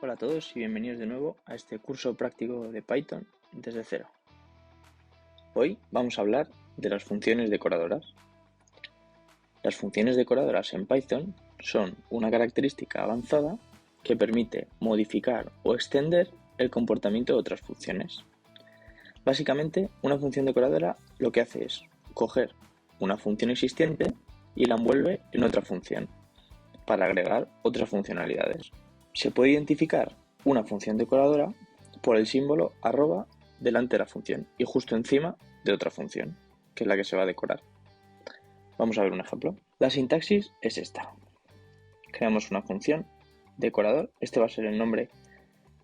Hola a todos y bienvenidos de nuevo a este curso práctico de Python desde cero. Hoy vamos a hablar de las funciones decoradoras. Las funciones decoradoras en Python son una característica avanzada que permite modificar o extender el comportamiento de otras funciones. Básicamente, una función decoradora lo que hace es coger una función existente y la envuelve en otra función para agregar otras funcionalidades. Se puede identificar una función decoradora por el símbolo arroba delante de la función y justo encima de otra función, que es la que se va a decorar. Vamos a ver un ejemplo. La sintaxis es esta. Creamos una función decorador, este va a ser el nombre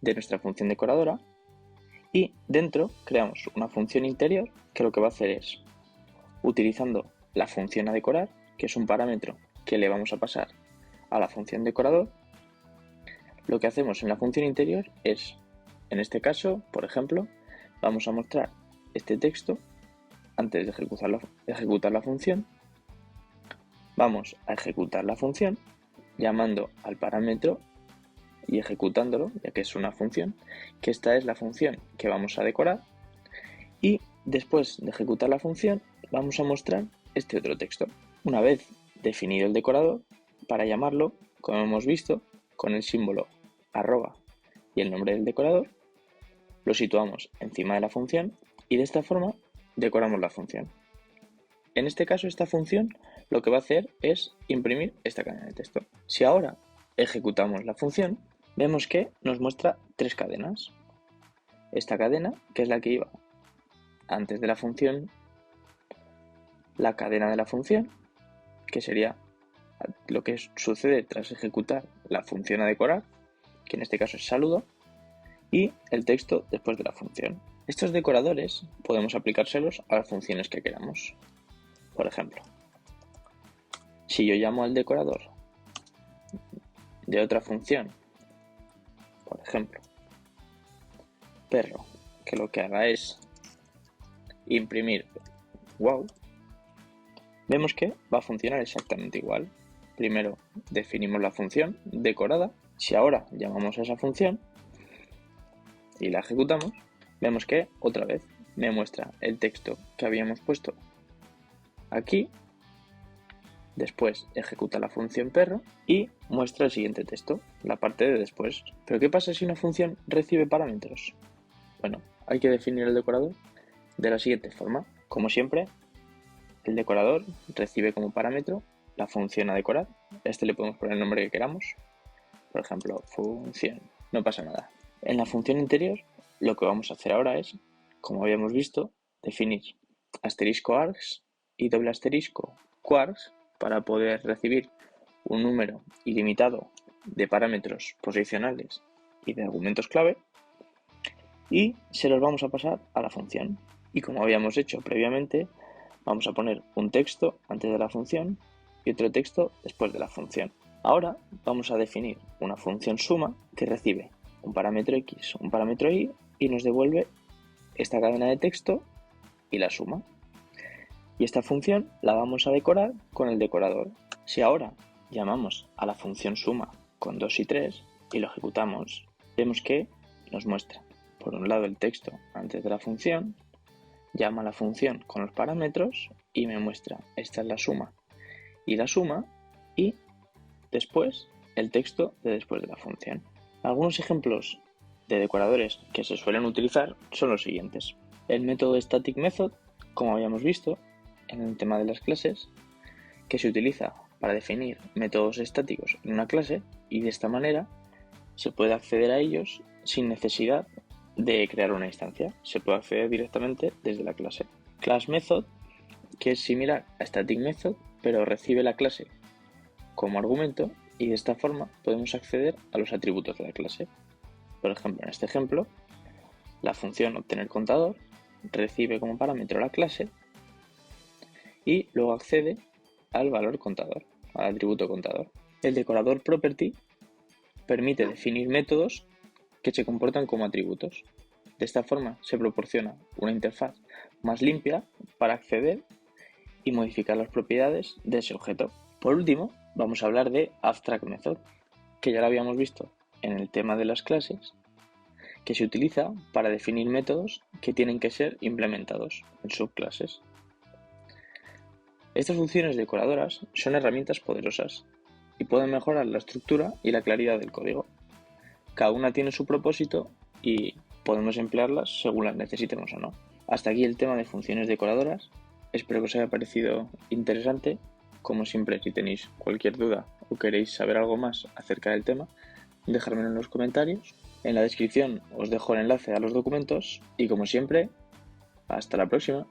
de nuestra función decoradora, y dentro creamos una función interior que lo que va a hacer es, utilizando la función a decorar, que es un parámetro que le vamos a pasar a la función decorador, lo que hacemos en la función interior es, en este caso, por ejemplo, vamos a mostrar este texto antes de ejecutar la función. Vamos a ejecutar la función llamando al parámetro y ejecutándolo, ya que es una función, que esta es la función que vamos a decorar, y después de ejecutar la función vamos a mostrar este otro texto. Una vez definido el decorador, para llamarlo, como hemos visto, con el símbolo arroba y el nombre del decorador, lo situamos encima de la función y de esta forma decoramos la función. En este caso, esta función lo que va a hacer es imprimir esta cadena de texto. Si ahora ejecutamos la función, vemos que nos muestra tres cadenas. Esta cadena, que es la que iba antes de la función, la cadena de la función, que sería lo que sucede tras ejecutar la función a decorar, que en este caso es saludo, y el texto después de la función. Estos decoradores podemos aplicárselos a las funciones que queramos. Por ejemplo, si yo llamo al decorador de otra función, por ejemplo, perro, que lo que haga es imprimir wow, vemos que va a funcionar exactamente igual. Primero definimos la función decorada. Si ahora llamamos a esa función y la ejecutamos, vemos que otra vez me muestra el texto que habíamos puesto aquí, después ejecuta la función perro y muestra el siguiente texto, la parte de después. ¿Pero qué pasa si una función recibe parámetros? Bueno, hay que definir el decorador de la siguiente forma. Como siempre, el decorador recibe como parámetro la función a decorar. A este le podemos poner el nombre que queramos. Por ejemplo, función. No pasa nada. En la función interior, lo que vamos a hacer ahora es, como habíamos visto, definir asterisco args y doble asterisco quarks para poder recibir un número ilimitado de parámetros posicionales y de argumentos clave, y se los vamos a pasar a la función. Y como habíamos hecho previamente, vamos a poner un texto antes de la función y otro texto después de la función. Ahora vamos a definir una función suma que recibe un parámetro x, un parámetro y nos devuelve esta cadena de texto y la suma. Y esta función la vamos a decorar con el decorador. Si ahora llamamos a la función suma con 2 y 3 y lo ejecutamos, vemos que nos muestra por un lado el texto antes de la función, llama a la función con los parámetros y me muestra esta es la suma y después el texto de después de la función. Algunos ejemplos de decoradores que se suelen utilizar son los siguientes. El método static method, como habíamos visto en el tema de las clases, que se utiliza para definir métodos estáticos en una clase y de esta manera se puede acceder a ellos sin necesidad de crear una instancia. Se puede acceder directamente desde la clase. Class method, que es similar a static method, pero recibe la clase como argumento y de esta forma podemos acceder a los atributos de la clase. Por ejemplo, en este ejemplo, la función obtener contador recibe como parámetro la clase y luego accede al valor contador, al atributo contador. El decorador property permite definir métodos que se comportan como atributos. De esta forma se proporciona una interfaz más limpia para acceder y modificar las propiedades de ese objeto. Por último, vamos a hablar de abstract method, que ya lo habíamos visto en el tema de las clases que se utiliza para definir métodos que tienen que ser implementados en subclases. Estas funciones decoradoras son herramientas poderosas y pueden mejorar la estructura y la claridad del código. Cada una tiene su propósito y podemos emplearlas según las necesitemos o no. Hasta aquí el tema de funciones decoradoras. Espero que os haya parecido interesante. Como siempre, si tenéis cualquier duda o queréis saber algo más acerca del tema, dejármelo en los comentarios. En la descripción os dejo el enlace a los documentos y como siempre, hasta la próxima.